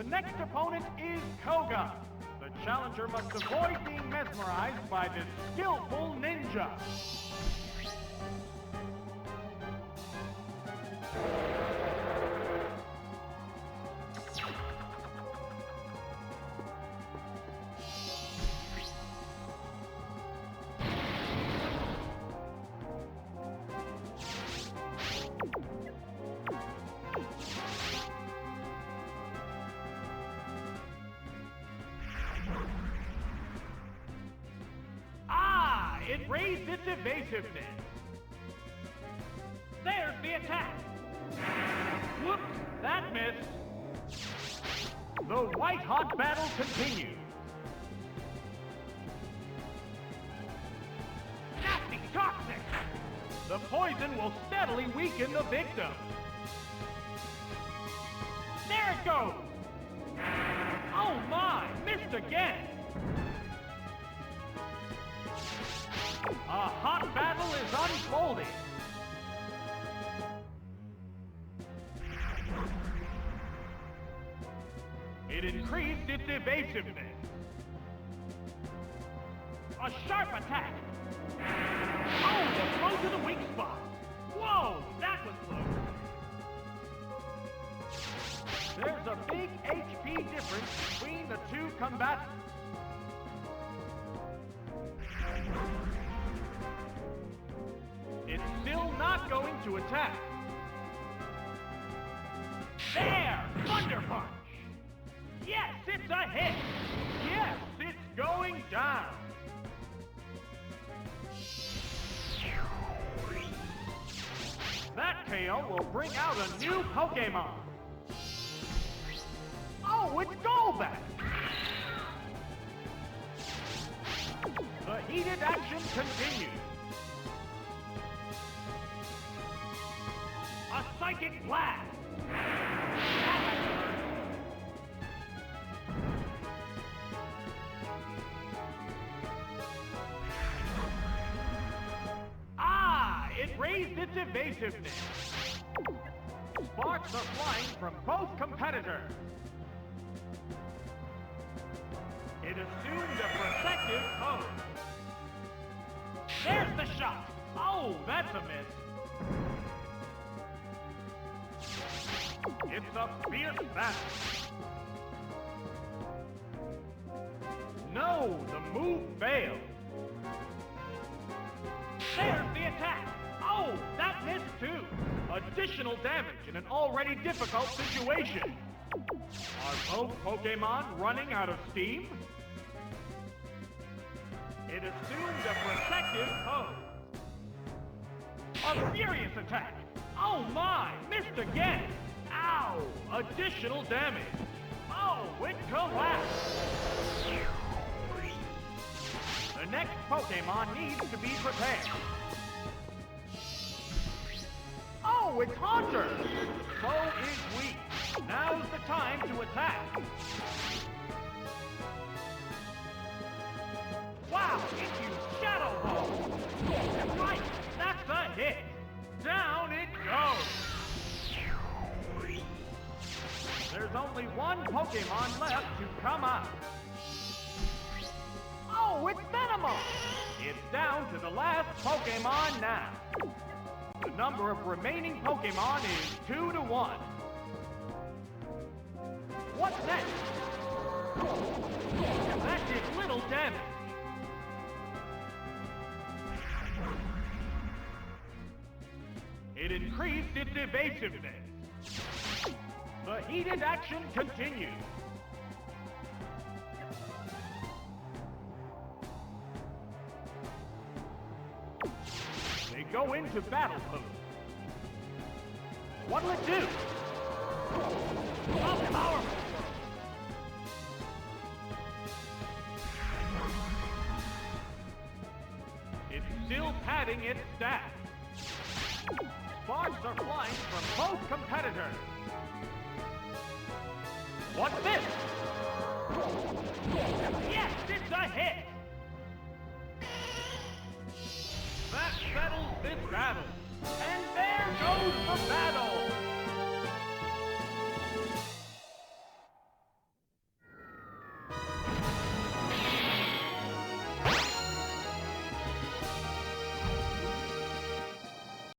The next opponent is Koga. The challenger must avoid being mesmerized by this skillful ninja. It raised its evasiveness. There's the attack. Whoops, that missed. The white-hot battle continues. Nasty toxic! The poison will steadily weaken the victim. There it goes! Oh my, missed again! A hot battle is unfolding. It increased its evasiveness. A sharp attack. Oh, the blow to the weak spot. Whoa, that was close. There's a big HP difference between the two combatants. It's still not going to attack. There! Thunder Punch! Yes, it's a hit! Yes, it's going down! That KO will bring out a new Pokémon! Oh, it's Golbat! The heated action continues. A psychic blast! Ah! It raised its evasiveness. Sparks are flying from both competitors. It assumed a protective pose. There's the shot! Oh, that's a miss. It's a fierce battle. No, the move failed. There's the attack. Oh, that missed too. Additional damage in an already difficult situation. Are both Pokémon running out of steam? It assumed a protective pose. A furious attack. Oh my, missed again. Ow! Additional damage! Oh, it collapsed! The next Pokémon needs to be prepared. Oh, it's Haunter! Foe is weak. Now's the time to attack. Wow, it used Shadow Ball! That's right, that's a hit! Down it goes! There's only one Pokémon left to come out. Oh, it's Venomous! It's down to the last Pokémon now. The number of remaining Pokémon is 2 to 1. What's next? That did little damage. It increased its evasiveness. The heated action continues. They go into battle pose. What'll it do? How powerful! It's still padding its stats. Sparks are flying from both competitors. What's this? Yes, it's a hit! That settles this battle. And there goes the battle!